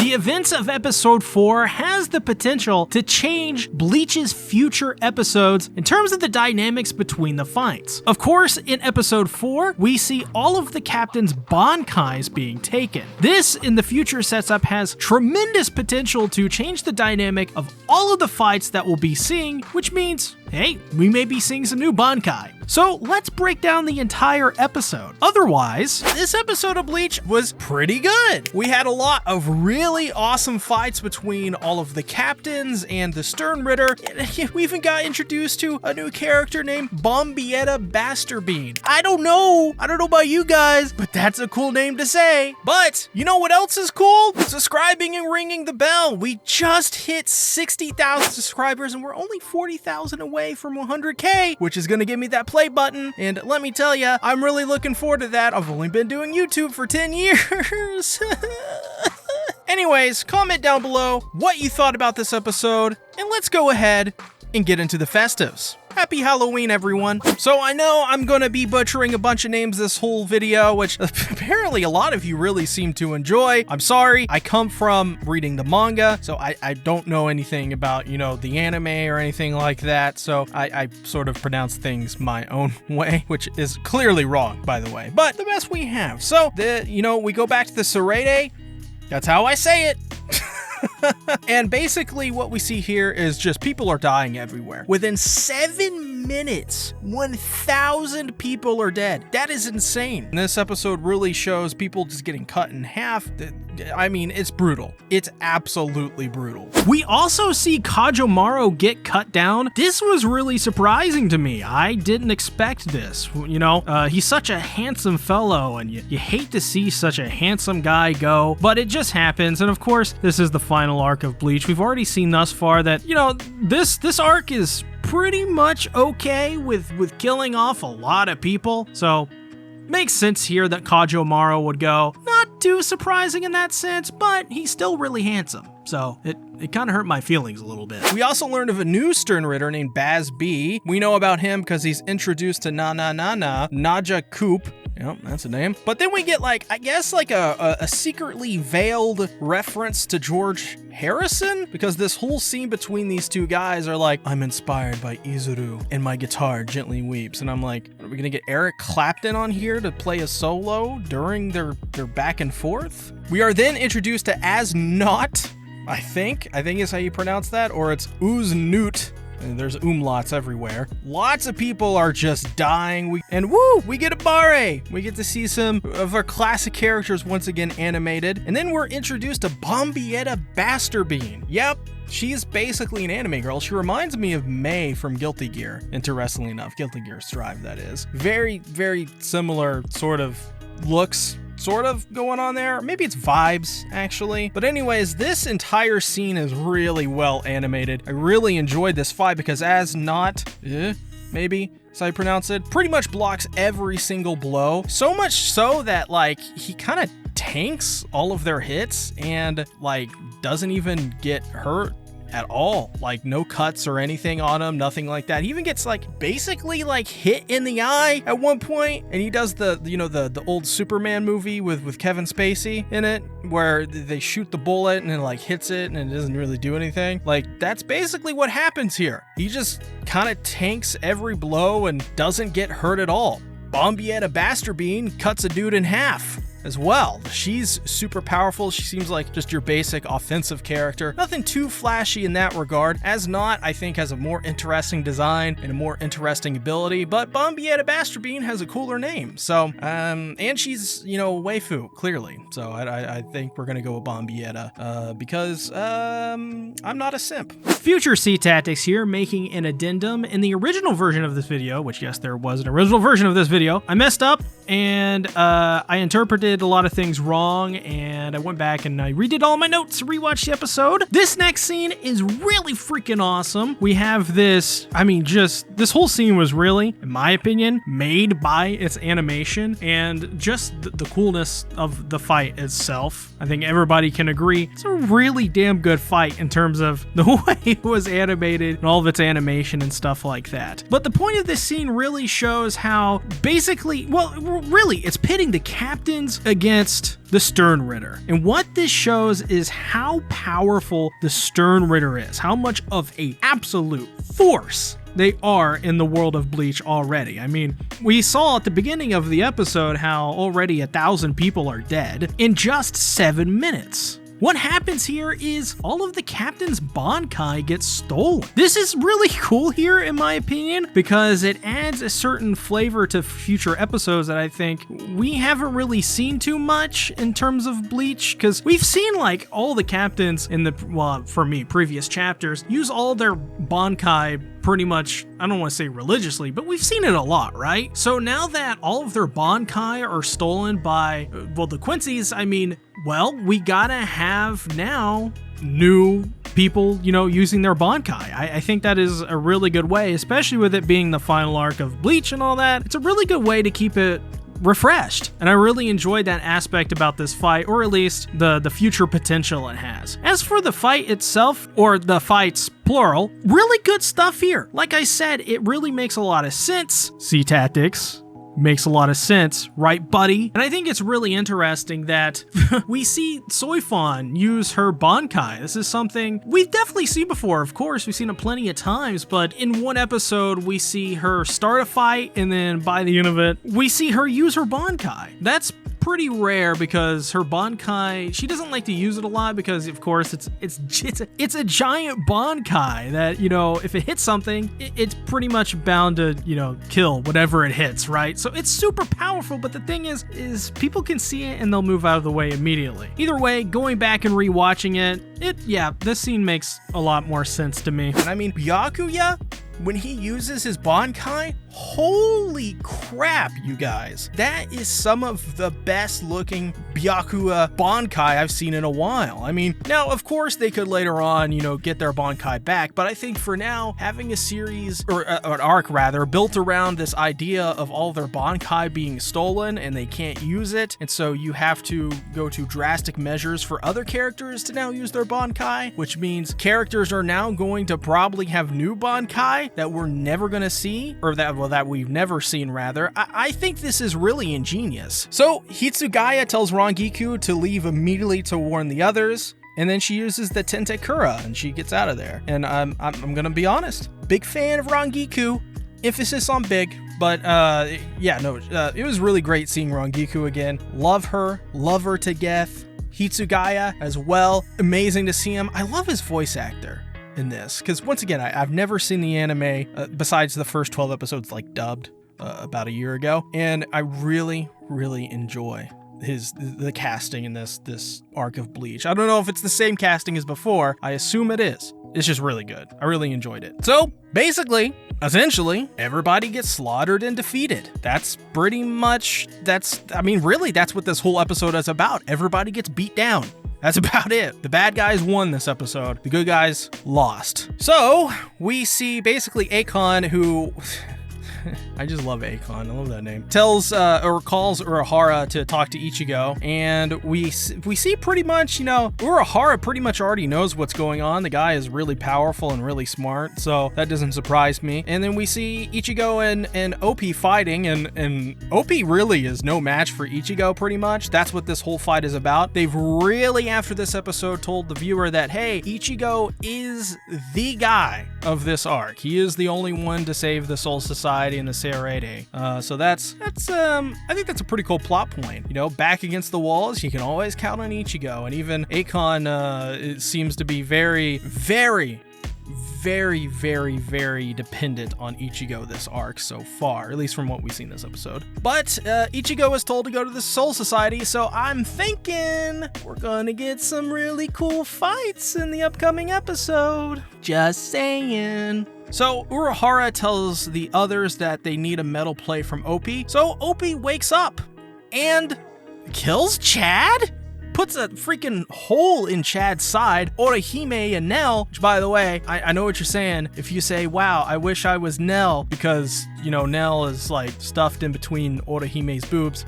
The events of episode 4 has the potential to change Bleach's future episodes in terms of the dynamics between the fights. Of course, in episode 4, we see all of the captain's Bankais being taken. This in the future sets up has tremendous potential to change the dynamic of all of the fights that we'll be seeing, which means, hey, we may be seeing some new Bankai. So let's break down the entire episode. Otherwise, this episode of Bleach was pretty good. We had a lot of really awesome fights between all of the captains and the Stern Ritter. We even got introduced to a new character named Bombietta Basterbean. I don't know about you guys, but that's a cool name to say. But you know what else is cool? Subscribing and ringing the bell. We just hit 60,000 subscribers and we're only 40,000 away from 100K, which is gonna give me that play button. And let me tell you, I'm really looking forward to that. I've only been doing YouTube for 10 years. Anyways, comment down below what you thought about this episode, and let's go ahead and get into the festives. Happy Halloween, everyone. So I know I'm gonna be butchering a bunch of names this whole video, which apparently a lot of you really seem to enjoy. I'm sorry, I come from reading the manga, so I don't know anything about, you know, the anime or anything like that, so I sort of pronounce things my own way, which is clearly wrong, by the way, but the best we have. So, we go back to the Serede. That's how I say it. And basically what we see here is just people are dying everywhere. Within 7 minutes, 1,000 people are dead. That is insane. And this episode really shows people just getting cut in half. I mean, it's brutal. It's absolutely brutal. We also see Kajomaro get cut down. This was really surprising to me. I didn't expect this. You know, he's such a handsome fellow, and you hate to see such a handsome guy go, but it just happens. And of course, this is the final arc of Bleach. We've already seen thus far that, you know, this arc is pretty much okay with killing off a lot of people. So makes sense here that Kajomaro would go. Not too surprising in that sense, but he's still really handsome. So it kind of hurt my feelings a little bit. We also learned of a new Stern Ritter named Baz B. We know about him because he's introduced to Naja Coop. Yep, that's a name. But then we get I guess a secretly veiled reference to George Harrison, because this whole scene between these two guys are like, I'm inspired by Izuru and my guitar gently weeps. And I'm like, are we gonna get Eric Clapton on here to play a solo during their back and forth? We are then introduced to As Not, I think is how you pronounce that, or it's Uznut. And there's umlauts everywhere. Lots of people are just dying. We get a Bare. We get to see some of our classic characters once again animated. And then we're introduced to Bombietta Basterbean. Yep, she's basically an anime girl. She reminds me of Mei from Guilty Gear, interestingly enough. Guilty Gear Strive, that is. Very, very similar sort of looks. Sort of going on there. Maybe it's vibes, actually. But anyways, this entire scene is really well animated. I really enjoyed this fight because As Not, maybe that's how you pronounce it, pretty much blocks every single blow. So much so that, he kind of tanks all of their hits and, doesn't even get hurt at all. No cuts or anything on him, nothing like that. He even gets basically hit in the eye at one point, and he does the old Superman movie with Kevin Spacey in it, where they shoot the bullet and it hits it and it doesn't really do anything. That's basically what happens here. He just kind of tanks every blow and doesn't get hurt at all. Bombietta Basterbean cuts a dude in half as well. She's super powerful. She seems like just your basic offensive character. Nothing too flashy in that regard. As Not, I think, has a more interesting design and a more interesting ability, but Bombietta Basterbean has a cooler name. So, and she's, waifu, clearly. So I think we're gonna go with Bombietta, because, I'm not a simp. Future SeaTactics here, making an addendum. In the original version of this video, which yes, there was an original version of this video, I messed up and I interpreted a lot of things wrong, and I went back and I redid all my notes, rewatched the episode. This next scene is really freaking awesome. We have this, this whole scene was really, in my opinion, made by its animation and just the coolness of the fight itself. I think everybody can agree it's a really damn good fight in terms of the way it was animated and all of its animation and stuff like that. But the point of this scene really shows how basically, well, really, it's pitting the captains against the Stern Ritter. And what this shows is how powerful the Stern Ritter is, how much of an absolute force they are in the world of Bleach already. I mean, we saw at the beginning of the episode how already 1,000 people are dead in just 7 minutes. What happens here is all of the captain's Bankai gets stolen. This is really cool here, in my opinion, because it adds a certain flavor to future episodes that I think we haven't really seen too much in terms of Bleach, because we've seen like all the captains in the, well, for me, previous chapters use all their Bankai pretty much, I don't want to say religiously, but we've seen it a lot, right? So now that all of their Bankai are stolen by, well, the Quincy's, I mean, well, we gotta have now new people, you know, using their Bankai. I think that is a really good way, especially with it being the final arc of Bleach and all that. It's a really good way to keep it refreshed, and I really enjoyed that aspect about this fight, or at least the future potential it has. As for the fight itself, or the fights plural, really good stuff here. Like I said, it really makes a lot of sense. SeaTactics makes a lot of sense, right, buddy? And I think it's really interesting that we see Soifon use her Bankai. This is something we've definitely seen before. Of course, we've seen it plenty of times, but in one episode, we see her start a fight, and then by the end of it, we see her use her Bankai. That's pretty rare because her Bankai, she doesn't like to use it a lot because, of course, it's a giant Bankai that, you know, if it hits something, it's pretty much bound to, you know, kill whatever it hits, right? So it's super powerful, but the thing is people can see it and they'll move out of the way immediately. Either way, going back and rewatching it, yeah, this scene makes a lot more sense to me. And I mean, Byakuya, when he uses his Bankai, holy crap, you guys. That is some of the best looking Byakuya Bankai I've seen in a while. I mean, now, of course, they could later on, you know, get their Bankai back, but I think for now, having a series, or an arc rather, built around this idea of all their Bankai being stolen and they can't use it, and so you have to go to drastic measures for other characters to now use their Bankai, which means characters are now going to probably have new Bankai that we're never going to see, or that we've never seen rather. I think this is really ingenious. So Hitsugaya tells Rangiku to leave immediately to warn the others, and then she uses the Tentekura and she gets out of there. And I'm gonna be honest, big fan of Rangiku, emphasis on big, but yeah, no, it was really great seeing Rangiku again. Love her to death. Hitsugaya as well, amazing to see him. I love his voice actor in this, because once again, I've never seen the anime besides the first 12 episodes like dubbed about a year ago, and I really enjoy the casting in this arc of Bleach. I don't know if it's the same casting as before. I assume it is. It's just really good. I really enjoyed it. So basically, essentially, everybody gets slaughtered and defeated. That's pretty much, I mean, really, that's what this whole episode is about. Everybody gets beat down. That's about it. The bad guys won this episode. The good guys lost. So we see basically Akon, who I just love Akon. I love that name. Tells or calls Urahara to talk to Ichigo, and we see pretty much, you know, Urahara pretty much already knows what's going on. The guy is really powerful and really smart, so that doesn't surprise me. And then we see Ichigo and OP fighting, and OP really is no match for Ichigo pretty much. That's what this whole fight is about. They've really, after this episode, told the viewer that, hey, Ichigo is the guy of this arc. He is the only one to save the Soul Society and the Seirede. So that's I think that's a pretty cool plot point. You know, back against the walls, you can always count on Ichigo, and even Akon it seems to be very dependent on Ichigo this arc so far, at least from what we've seen this episode. But Ichigo is told to go to the Soul Society, so I'm thinking we're gonna get some really cool fights in the upcoming episode. Just saying. So Urahara tells the others that they need a metal plate from OP, so OP wakes up and kills Chad? Puts a freaking hole in Chad's side. Orihime and Nell, which, by the way, I know what you're saying. If you say, wow, I wish I was Nell, because, you know, Nell is like stuffed in between Orihime's boobs.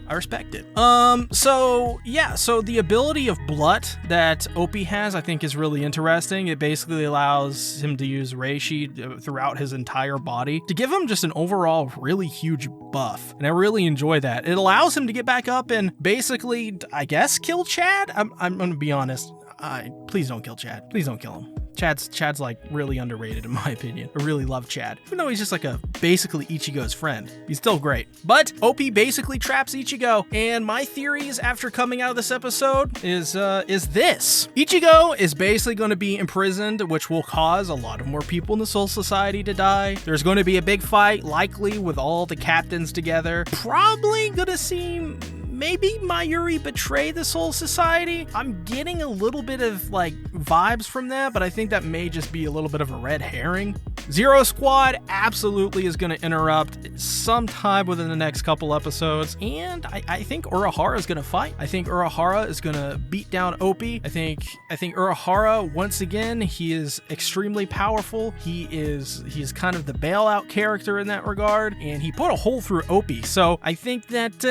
I respect it. So the ability of Blut that Opie has, I think, is really interesting. It basically allows him to use Reishi throughout his entire body to give him just an overall really huge buff, and I really enjoy that. It allows him to get back up and basically, I guess, kill Chad. I'm gonna be honest. Please don't kill Chad. Please don't kill him. Chad's like really underrated in my opinion. I really love Chad. Even though he's just like basically Ichigo's friend. He's still great. But Opie basically traps Ichigo, and my theories after coming out of this episode is this. Ichigo is basically going to be imprisoned, which will cause a lot of more people in the Soul Society to die. There's going to be a big fight, likely with all the captains together. Probably gonna see maybe Mayuri betray the Soul Society. I'm getting a little bit of like vibes from that, but I think that may just be a little bit of a red herring. Zero Squad absolutely is going to interrupt sometime within the next couple episodes, and I think Urahara is going to fight. I think Urahara is going to beat down Opie. I think Urahara, once again, he is extremely powerful. He's kind of the bailout character in that regard, and he put a hole through Opie. So I think that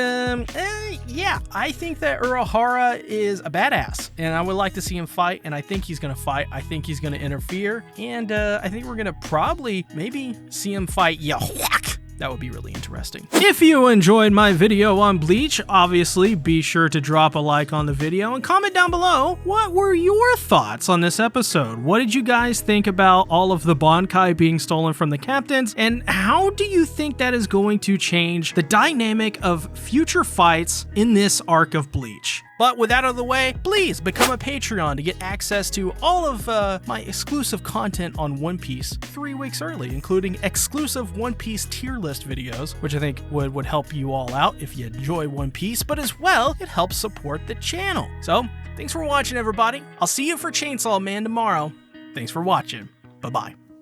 I think that Urahara is a badass, and I would like to see him fight, and I think he's going to fight. I think he's going to interfere, and I think we're going to probably maybe see him fight Yahweh. That would be really interesting. If you enjoyed my video on Bleach, obviously be sure to drop a like on the video and comment down below what were your thoughts on this episode. What did you guys think about all of the Bankai being stolen from the captains, and how do you think that is going to change the dynamic of future fights in this arc of Bleach? But with that out of the way, please become a Patreon to get access to all of my exclusive content on One Piece 3 weeks early, including exclusive One Piece tier list videos, which I think would help you all out if you enjoy One Piece, but as well, it helps support the channel. So, thanks for watching, everybody. I'll see you for Chainsaw Man tomorrow. Thanks for watching. Bye-bye.